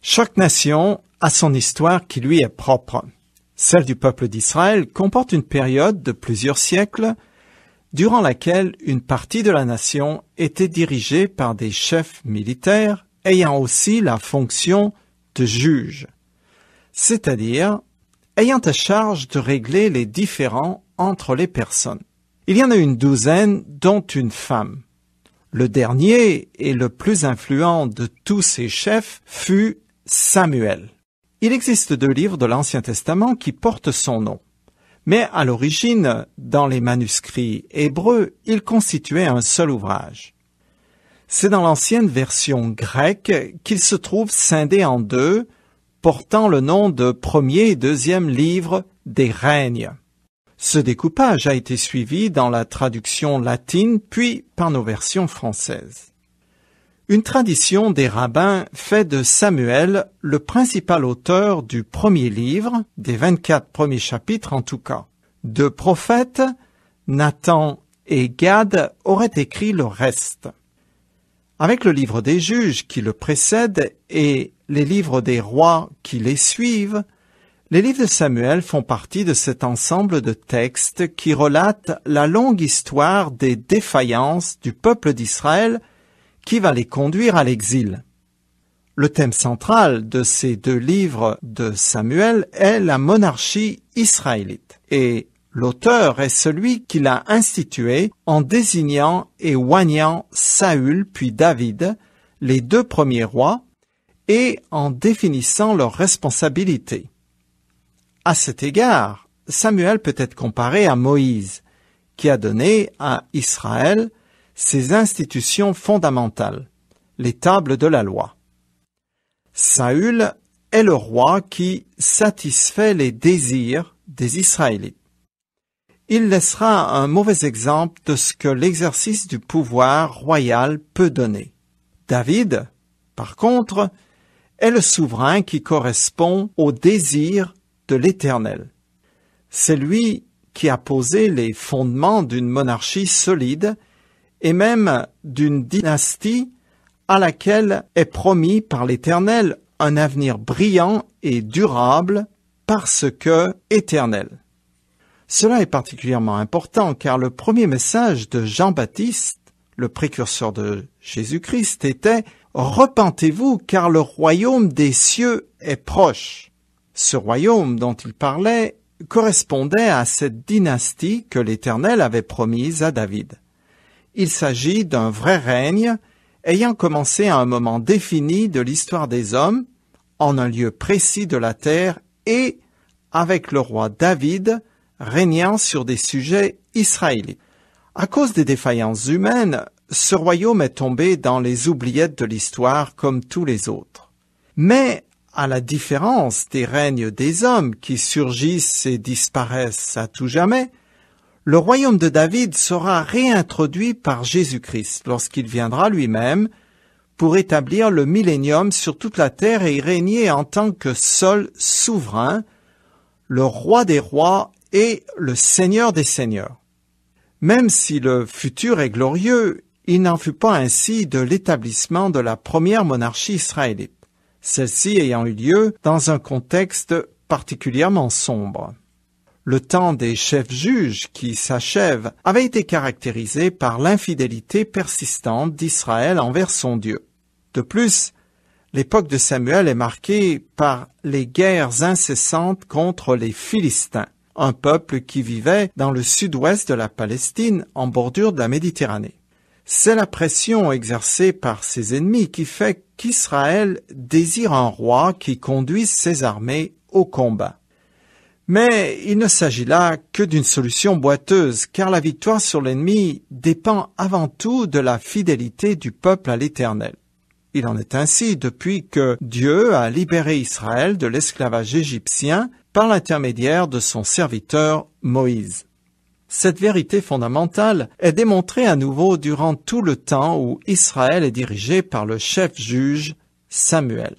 Chaque nation a son histoire qui lui est propre. Celle du peuple d'Israël comporte une période de plusieurs siècles durant laquelle une partie de la nation était dirigée par des chefs militaires ayant aussi la fonction de juges, c'est-à-dire ayant à charge de régler les différends entre les personnes. Il y en a une douzaine, dont une femme. Le dernier et le plus influent de tous ces chefs fut Samuel. Il existe 2 livres de l'Ancien Testament qui portent son nom. Mais à l'origine, dans les manuscrits hébreux, il constituait un seul ouvrage. C'est dans l'ancienne version grecque qu'il se trouve scindé en 2, portant le nom de premier et deuxième livre des règnes. Ce découpage a été suivi dans la traduction latine, puis par nos versions françaises. Une tradition des rabbins fait de Samuel le principal auteur du premier livre, des 24 premiers chapitres en tout cas. 2 prophètes, Nathan et Gad, auraient écrit le reste. Avec le livre des juges qui le précède et les livres des rois qui les suivent, les livres de Samuel font partie de cet ensemble de textes qui relatent la longue histoire des défaillances du peuple d'Israël qui va les conduire à l'exil. Le thème central de ces 2 livres de Samuel est la monarchie israélite, et l'auteur est celui qui l'a instituée en désignant et oignant Saül puis David, les 2 premiers rois, et en définissant leurs responsabilités. À cet égard, Samuel peut être comparé à Moïse, qui a donné à Israël ses institutions fondamentales, les tables de la loi. Saül est le roi qui satisfait les désirs des Israélites. Il laissera un mauvais exemple de ce que l'exercice du pouvoir royal peut donner. David, par contre, est le souverain qui correspond aux désirs de l'Éternel. C'est lui qui a posé les fondements d'une monarchie solide et même d'une dynastie à laquelle est promis par l'Éternel un avenir brillant et durable parce que éternel. Cela est particulièrement important car le premier message de Jean-Baptiste, le précurseur de Jésus-Christ, était « Repentez-vous car le royaume des cieux est proche ». Ce royaume dont il parlait correspondait à cette dynastie que l'Éternel avait promise à David. Il s'agit d'un vrai règne ayant commencé à un moment défini de l'histoire des hommes, en un lieu précis de la terre et avec le roi David régnant sur des sujets israélites. À cause des défaillances humaines, ce royaume est tombé dans les oubliettes de l'histoire comme tous les autres. Mais à la différence des règnes des hommes qui surgissent et disparaissent à tout jamais, le royaume de David sera réintroduit par Jésus-Christ lorsqu'il viendra lui-même pour établir le millénium sur toute la terre et y régner en tant que seul souverain, le roi des rois et le seigneur des seigneurs. Même si le futur est glorieux, il n'en fut pas ainsi de l'établissement de la première monarchie israélite, celle-ci ayant eu lieu dans un contexte particulièrement sombre. Le temps des chefs juges qui s'achève avait été caractérisé par l'infidélité persistante d'Israël envers son Dieu. De plus, l'époque de Samuel est marquée par les guerres incessantes contre les Philistins, un peuple qui vivait dans le sud-ouest de la Palestine en bordure de la Méditerranée. C'est la pression exercée par ses ennemis qui fait qu'Israël désire un roi qui conduise ses armées au combat. Mais il ne s'agit là que d'une solution boiteuse, car la victoire sur l'ennemi dépend avant tout de la fidélité du peuple à l'Éternel. Il en est ainsi depuis que Dieu a libéré Israël de l'esclavage égyptien par l'intermédiaire de son serviteur Moïse. Cette vérité fondamentale est démontrée à nouveau durant tout le temps où Israël est dirigé par le chef juge Samuel.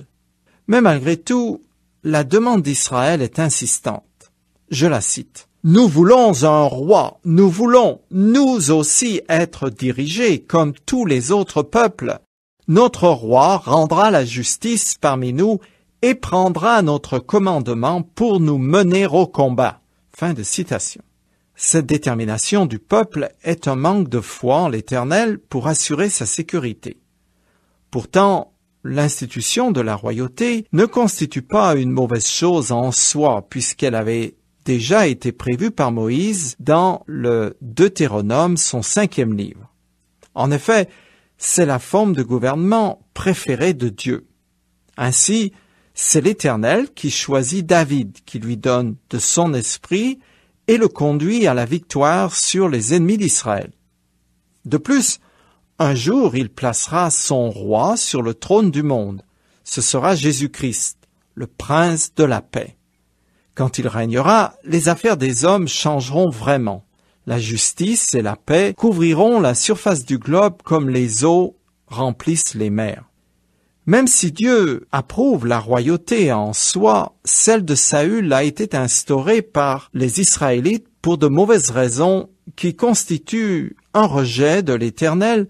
Mais malgré tout, la demande d'Israël est insistante. Je la cite. « Nous voulons un roi, nous voulons, nous aussi, être dirigés comme tous les autres peuples. Notre roi rendra la justice parmi nous et prendra notre commandement pour nous mener au combat. » Fin de citation. Cette détermination du peuple est un manque de foi en l'Éternel pour assurer sa sécurité. Pourtant, l'institution de la royauté ne constitue pas une mauvaise chose en soi, puisqu'elle avait déjà été prévue par Moïse dans le Deutéronome, son 5e livre. En effet, c'est la forme de gouvernement préférée de Dieu. Ainsi, c'est l'Éternel qui choisit David, qui lui donne de son esprit et le conduit à la victoire sur les ennemis d'Israël. De plus, un jour, il placera son roi sur le trône du monde. Ce sera Jésus-Christ, le prince de la paix. Quand il régnera, les affaires des hommes changeront vraiment. La justice et la paix couvriront la surface du globe comme les eaux remplissent les mers. Même si Dieu approuve la royauté en soi, celle de Saül a été instaurée par les Israélites pour de mauvaises raisons qui constituent un rejet de l'Éternel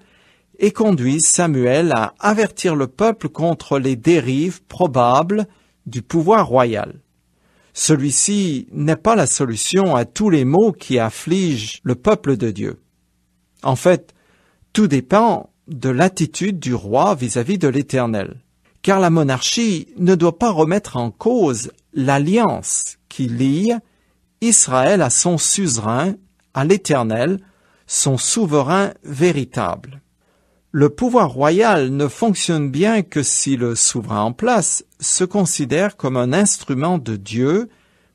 et conduisent Samuel à avertir le peuple contre les dérives probables du pouvoir royal. Celui-ci n'est pas la solution à tous les maux qui affligent le peuple de Dieu. En fait, tout dépend de l'attitude du roi vis-à-vis de l'Éternel, car la monarchie ne doit pas remettre en cause l'alliance qui lie Israël à son suzerain, à l'Éternel, son souverain véritable. Le pouvoir royal ne fonctionne bien que si le souverain en place se considère comme un instrument de Dieu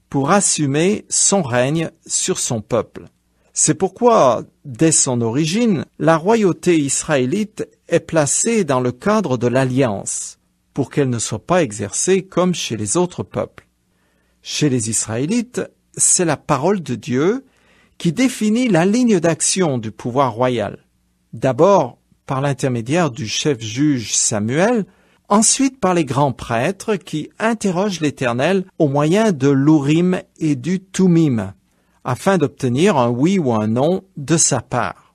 pour assumer son règne sur son peuple. C'est pourquoi, dès son origine, la royauté israélite est placée dans le cadre de l'alliance, pour qu'elle ne soit pas exercée comme chez les autres peuples. Chez les Israélites, c'est la parole de Dieu qui définit la ligne d'action du pouvoir royal. D'abord, par l'intermédiaire du chef juge Samuel, ensuite par les grands prêtres qui interrogent l'Éternel au moyen de l'Urim et du Thummim, afin d'obtenir un oui ou un non de sa part.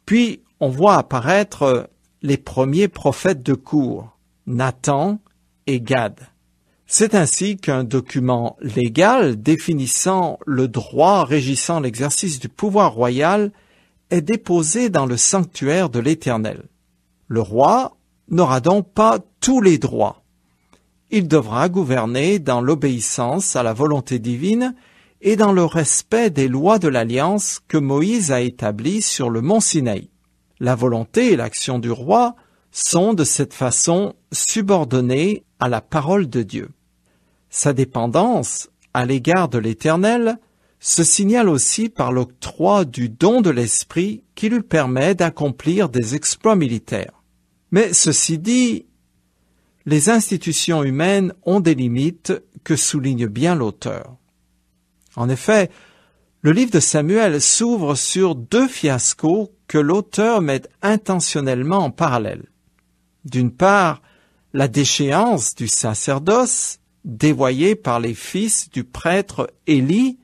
Puis, on voit apparaître les premiers prophètes de cour, Nathan et Gad. C'est ainsi qu'un document légal définissant le droit régissant l'exercice du pouvoir royal est déposé dans le sanctuaire de l'Éternel. Le roi n'aura donc pas tous les droits. Il devra gouverner dans l'obéissance à la volonté divine et dans le respect des lois de l'alliance que Moïse a établies sur le mont Sinaï. La volonté et l'action du roi sont de cette façon subordonnées à la parole de Dieu. Sa dépendance à l'égard de l'Éternel se signale aussi par l'octroi du don de l'Esprit qui lui permet d'accomplir des exploits militaires. Mais ceci dit, les institutions humaines ont des limites que souligne bien l'auteur. En effet, le livre de Samuel s'ouvre sur 2 fiascos que l'auteur met intentionnellement en parallèle. D'une part, la déchéance du sacerdoce, dévoyé par les fils du prêtre Élie,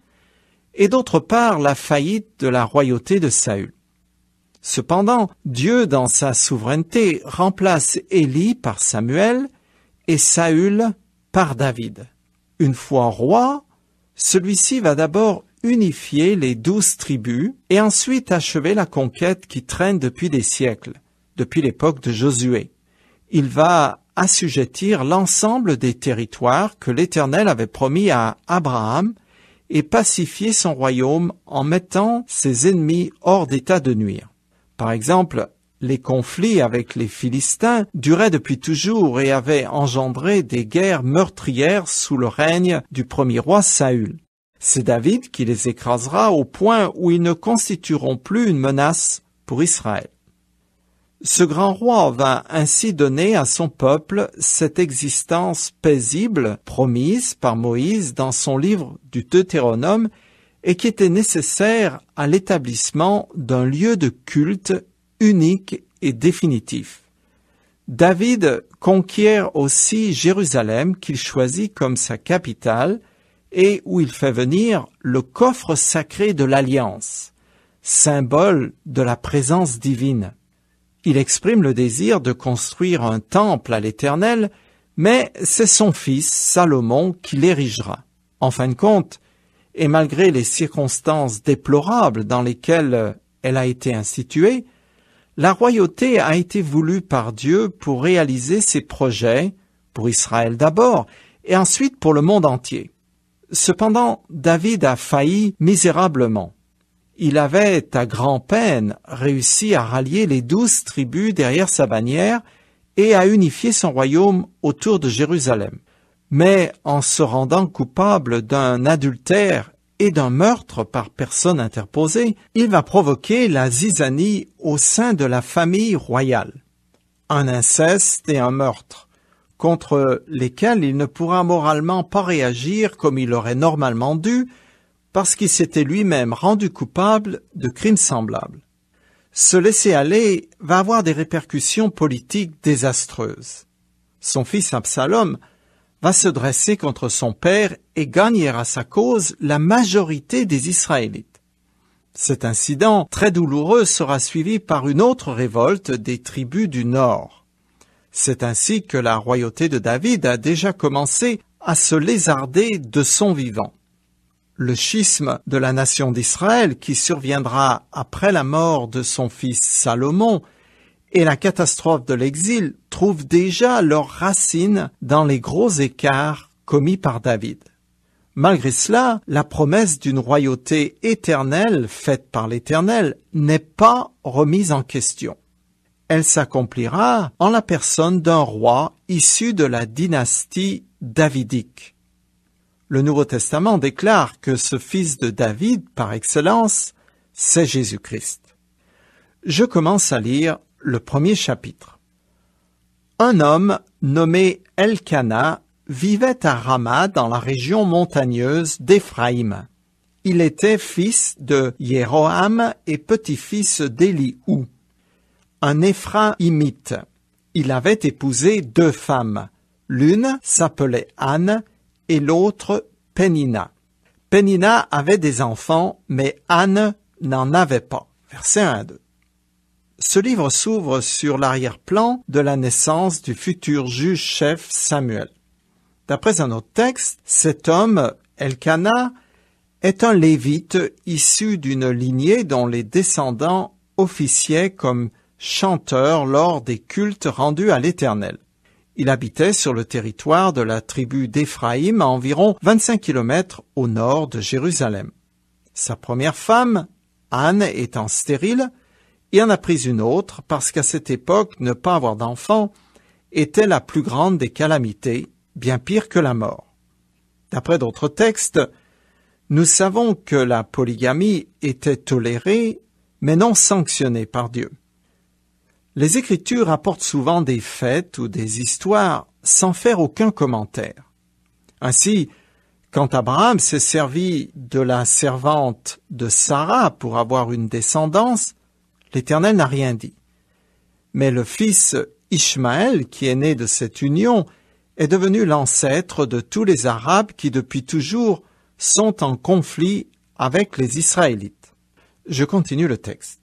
et d'autre part la faillite de la royauté de Saül. Cependant, Dieu, dans sa souveraineté, remplace Élie par Samuel et Saül par David. Une fois roi, celui-ci va d'abord unifier les 12 tribus et ensuite achever la conquête qui traîne depuis des siècles, depuis l'époque de Josué. Il va assujettir l'ensemble des territoires que l'Éternel avait promis à Abraham et pacifier son royaume en mettant ses ennemis hors d'état de nuire. Par exemple, les conflits avec les Philistins duraient depuis toujours et avaient engendré des guerres meurtrières sous le règne du premier roi Saül. C'est David qui les écrasera au point où ils ne constitueront plus une menace pour Israël. Ce grand roi va ainsi donner à son peuple cette existence paisible promise par Moïse dans son livre du Deutéronome et qui était nécessaire à l'établissement d'un lieu de culte unique et définitif. David conquiert aussi Jérusalem qu'il choisit comme sa capitale et où il fait venir le coffre sacré de l'Alliance, symbole de la présence divine. Il exprime le désir de construire un temple à l'Éternel, mais c'est son fils, Salomon, qui l'érigera. En fin de compte, et malgré les circonstances déplorables dans lesquelles elle a été instituée, la royauté a été voulue par Dieu pour réaliser ses projets, pour Israël d'abord, et ensuite pour le monde entier. Cependant, David a failli misérablement. Il avait, à grand-peine, réussi à rallier les 12 tribus derrière sa bannière et à unifier son royaume autour de Jérusalem. Mais en se rendant coupable d'un adultère et d'un meurtre par personne interposée, il va provoquer la zizanie au sein de la famille royale. Un inceste et un meurtre, contre lesquels il ne pourra moralement pas réagir comme il aurait normalement dû, parce qu'il s'était lui-même rendu coupable de crimes semblables. Se laisser aller va avoir des répercussions politiques désastreuses. Son fils Absalom va se dresser contre son père et gagner à sa cause la majorité des Israélites. Cet incident très douloureux sera suivi par une autre révolte des tribus du Nord. C'est ainsi que la royauté de David a déjà commencé à se lézarder de son vivant. Le schisme de la nation d'Israël, qui surviendra après la mort de son fils Salomon, et la catastrophe de l'exil trouvent déjà leurs racines dans les gros écarts commis par David. Malgré cela, la promesse d'une royauté éternelle faite par l'Éternel n'est pas remise en question. Elle s'accomplira en la personne d'un roi issu de la dynastie davidique. Le Nouveau Testament déclare que ce fils de David, par excellence, c'est Jésus-Christ. Je commence à lire le premier chapitre. Un homme nommé Elkana vivait à Rama dans la région montagneuse d'Éphraïm. Il était fils de Jéroham et petit-fils d'Élihu, un Éphraïmite. Il avait épousé 2 femmes. L'une s'appelait Anne et l'autre Pénina. Pénina avait des enfants, mais Anne n'en avait pas. Versets 1 à 2. Ce livre s'ouvre sur l'arrière-plan de la naissance du futur juge-chef Samuel. D'après un autre texte, cet homme, Elkana, est un lévite issu d'une lignée dont les descendants officiaient comme chanteurs lors des cultes rendus à l'Éternel. Il habitait sur le territoire de la tribu d'Éphraïm à environ 25 km au nord de Jérusalem. Sa première femme, Anne, étant stérile, il en a pris une autre parce qu'à cette époque, ne pas avoir d'enfant était la plus grande des calamités, bien pire que la mort. D'après d'autres textes, nous savons que la polygamie était tolérée, mais non sanctionnée par Dieu. Les Écritures apportent souvent des faits ou des histoires sans faire aucun commentaire. Ainsi, quand Abraham s'est servi de la servante de Sarah pour avoir une descendance, l'Éternel n'a rien dit. Mais le fils Ishmaël, qui est né de cette union, est devenu l'ancêtre de tous les Arabes qui depuis toujours sont en conflit avec les Israélites. Je continue le texte.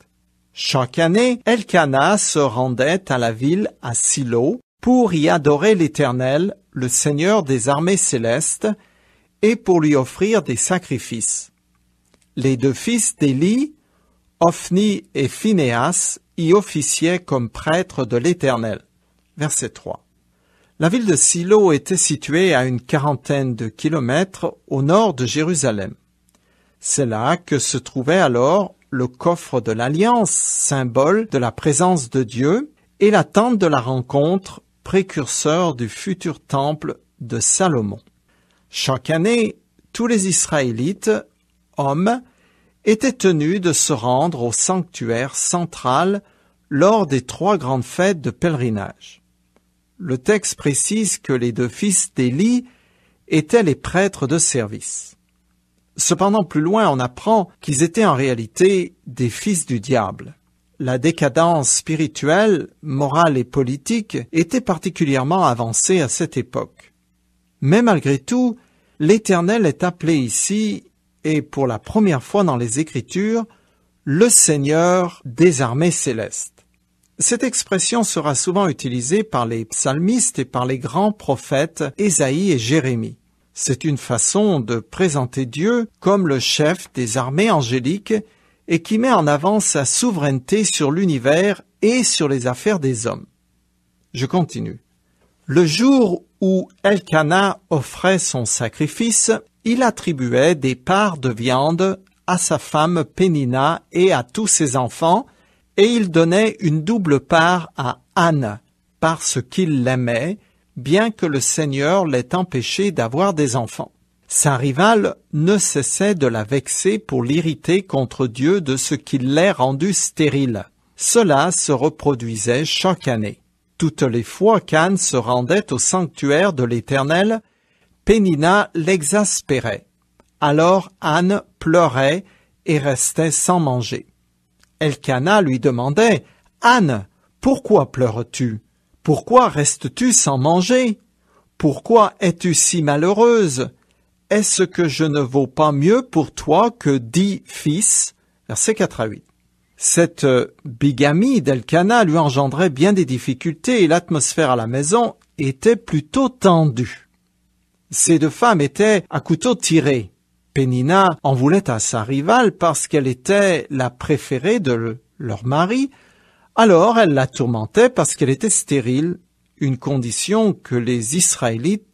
Chaque année, Elkana se rendait à la ville à Silo pour y adorer l'Éternel, le Seigneur des armées célestes, et pour lui offrir des sacrifices. Les 2 fils d'Élie, Ophni et Phinéas, y officiaient comme prêtres de l'Éternel. Verset 3. La ville de Silo était située à une 40aine de kilomètres au nord de Jérusalem. C'est là que se trouvait alors le coffre de l'Alliance, symbole de la présence de Dieu, et la tente de la rencontre, précurseur du futur temple de Salomon. Chaque année, tous les Israélites, hommes, étaient tenus de se rendre au sanctuaire central lors des 3 grandes fêtes de pèlerinage. Le texte précise que les 2 fils d'Élie étaient les prêtres de service. Cependant, plus loin, on apprend qu'ils étaient en réalité des fils du diable. La décadence spirituelle, morale et politique était particulièrement avancée à cette époque. Mais malgré tout, l'Éternel est appelé ici, et pour la première fois dans les Écritures, le Seigneur des armées célestes. Cette expression sera souvent utilisée par les psalmistes et par les grands prophètes Ésaïe et Jérémie. C'est une façon de présenter Dieu comme le chef des armées angéliques et qui met en avant sa souveraineté sur l'univers et sur les affaires des hommes. Je continue. Le jour où Elkana offrait son sacrifice, il attribuait des parts de viande à sa femme Pénina et à tous ses enfants, et il donnait une double part à Anne, parce qu'il l'aimait, bien que le Seigneur l'ait empêché d'avoir des enfants. Sa rivale ne cessait de la vexer pour l'irriter contre Dieu de ce qu'il l'ait rendue stérile. Cela se reproduisait chaque année. Toutes les fois qu'Anne se rendait au sanctuaire de l'Éternel, Pénina l'exaspérait. Alors Anne pleurait et restait sans manger. Elkana lui demandait « Anne, pourquoi pleures-tu? Pourquoi restes-tu sans manger? Pourquoi es-tu si malheureuse? Est-ce que je ne vaux pas mieux pour toi que 10 fils ?» Versets 4 à 8. Cette bigamie d'Elkana lui engendrait bien des difficultés et l'atmosphère à la maison était plutôt tendue. Ces deux femmes étaient à couteau tiré. Pénina en voulait à sa rivale parce qu'elle était la préférée de leur mari, alors elle la tourmentait parce qu'elle était stérile, une condition que les Israélites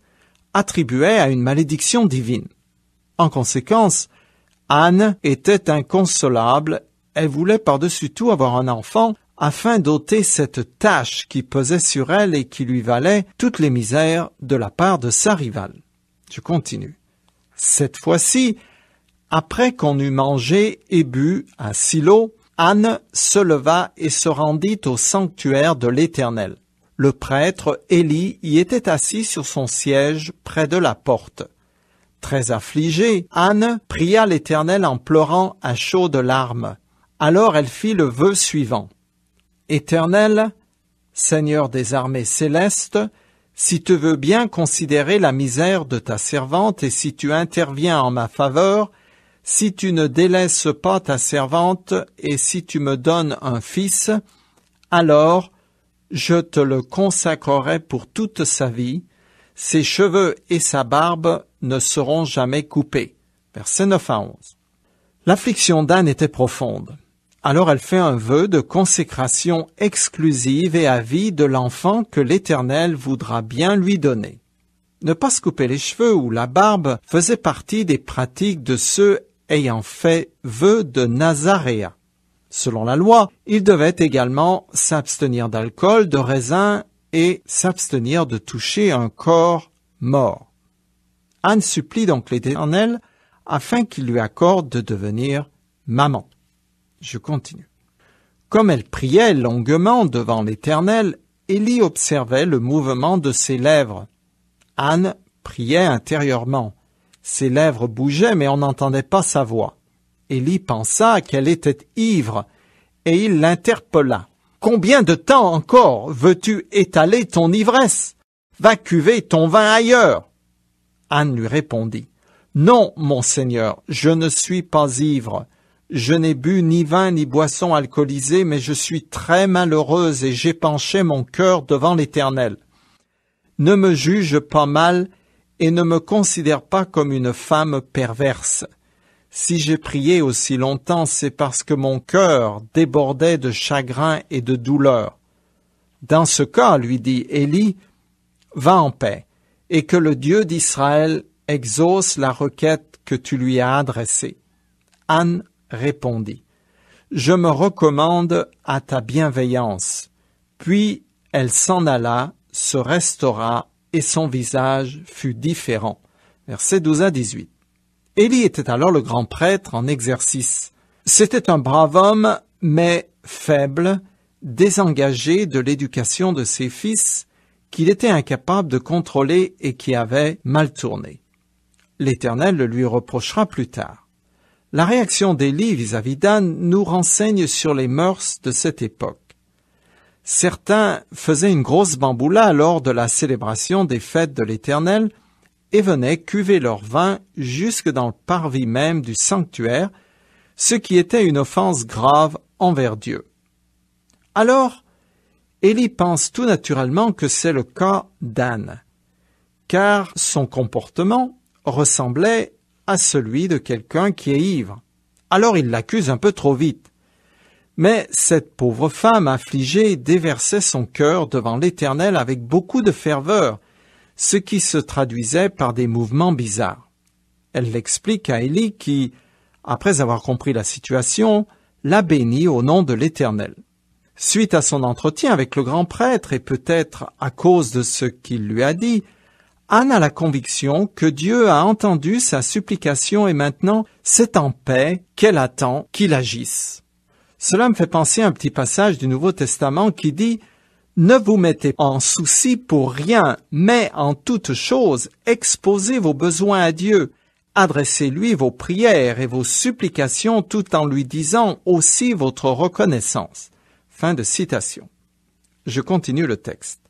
attribuaient à une malédiction divine. En conséquence, Anne était inconsolable, elle voulait par-dessus tout avoir un enfant afin d'ôter cette tâche qui pesait sur elle et qui lui valait toutes les misères de la part de sa rivale. Je continue. Cette fois-ci, après qu'on eut mangé et bu à Silo, Anne se leva et se rendit au sanctuaire de l'Éternel. Le prêtre Élie y était assis sur son siège près de la porte. Très affligée, Anne pria l'Éternel en pleurant à chaudes larmes. Alors elle fit le vœu suivant. « Éternel, Seigneur des armées célestes, si tu veux bien considérer la misère de ta servante et si tu interviens en ma faveur, si tu ne délaisses pas ta servante et si tu me donnes un fils, alors je te le consacrerai pour toute sa vie, ses cheveux et sa barbe ne seront jamais coupés. » Versets 9 à 11. L'affliction d'Anne était profonde. Alors elle fait un vœu de consécration exclusive et à vie de l'enfant que l'Éternel voudra bien lui donner. Ne pas se couper les cheveux ou la barbe faisait partie des pratiques de ceux ayant fait vœu de Nazaréa. Selon la loi, ils devaient également s'abstenir d'alcool, de raisin et s'abstenir de toucher un corps mort. Anne supplie donc l'Éternel afin qu'il lui accorde de devenir maman. Je continue. Comme elle priait longuement devant l'Éternel, Élie observait le mouvement de ses lèvres. Anne priait intérieurement. Ses lèvres bougeaient, mais on n'entendait pas sa voix. Élie pensa qu'elle était ivre, et il l'interpella. « Combien de temps encore veux-tu étaler ton ivresse? Va cuver ton vin ailleurs. » Anne lui répondit. « Non, mon Seigneur, je ne suis pas ivre. Je n'ai bu ni vin ni boisson alcoolisée, mais je suis très malheureuse et j'épanchais mon cœur devant l'Éternel. Ne me juge pas mal et ne me considère pas comme une femme perverse. Si j'ai prié aussi longtemps, c'est parce que mon cœur débordait de chagrin et de douleur. Dans ce cas, lui dit Élie, va en paix, et que le Dieu d'Israël exauce la requête que tu lui as adressée. » Anne répondit, « Je me recommande à ta bienveillance. » Puis elle s'en alla, se restaura, et son visage fut différent. Versets 12 à 18. Élie était alors le grand prêtre en exercice. C'était un brave homme, mais faible, désengagé de l'éducation de ses fils, qu'il était incapable de contrôler et qui avait mal tourné. L'Éternel le lui reprochera plus tard. La réaction d'Élie vis-à-vis d'Anne nous renseigne sur les mœurs de cette époque. Certains faisaient une grosse bamboula lors de la célébration des fêtes de l'Éternel et venaient cuver leur vin jusque dans le parvis même du sanctuaire, ce qui était une offense grave envers Dieu. Alors, Élie pense tout naturellement que c'est le cas d'Anne, car son comportement ressemblait à celui de quelqu'un qui est ivre. Alors il l'accuse un peu trop vite. Mais cette pauvre femme affligée déversait son cœur devant l'Éternel avec beaucoup de ferveur, ce qui se traduisait par des mouvements bizarres. Elle l'explique à Élie qui, après avoir compris la situation, la bénit au nom de l'Éternel. Suite à son entretien avec le grand prêtre et peut-être à cause de ce qu'il lui a dit, Anne a la conviction que Dieu a entendu sa supplication et maintenant c'est en paix qu'elle attend qu'il agisse. Cela me fait penser à un petit passage du Nouveau Testament qui dit « Ne vous mettez en souci pour rien, mais en toute chose, exposez vos besoins à Dieu. Adressez-lui vos prières et vos supplications tout en lui disant aussi votre reconnaissance. » Fin de citation. Je continue le texte.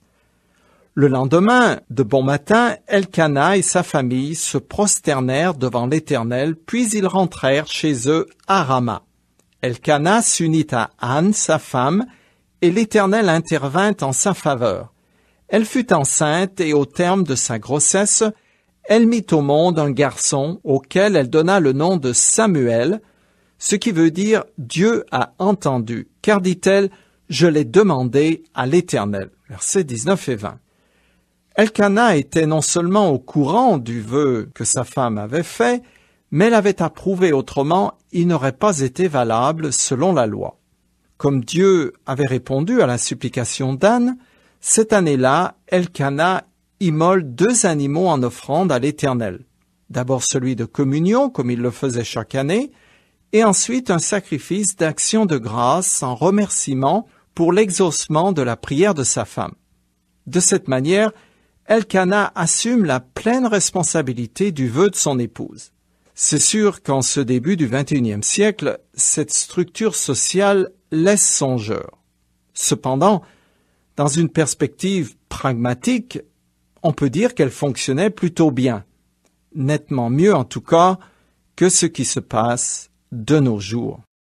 Le lendemain, de bon matin, Elkana et sa famille se prosternèrent devant l'Éternel, puis ils rentrèrent chez eux à Rama. Elkana s'unit à Anne, sa femme, et l'Éternel intervint en sa faveur. Elle fut enceinte et au terme de sa grossesse, elle mit au monde un garçon auquel elle donna le nom de Samuel, ce qui veut dire « Dieu a entendu », car dit-elle « Je l'ai demandé à l'Éternel ». Versets 19 et 20. Elkana était non seulement au courant du vœu que sa femme avait fait, mais l'avait approuvé, autrement il n'aurait pas été valable selon la loi. Comme Dieu avait répondu à la supplication d'Anne, cette année-là, Elkana immole 2 animaux en offrande à l'Éternel. D'abord celui de communion, comme il le faisait chaque année, et ensuite un sacrifice d'action de grâce en remerciement pour l'exaucement de la prière de sa femme. De cette manière, Elkana assume la pleine responsabilité du vœu de son épouse. C'est sûr qu'en ce début du XXIe siècle, cette structure sociale laisse songeur. Cependant, dans une perspective pragmatique, on peut dire qu'elle fonctionnait plutôt bien, nettement mieux en tout cas que ce qui se passe de nos jours.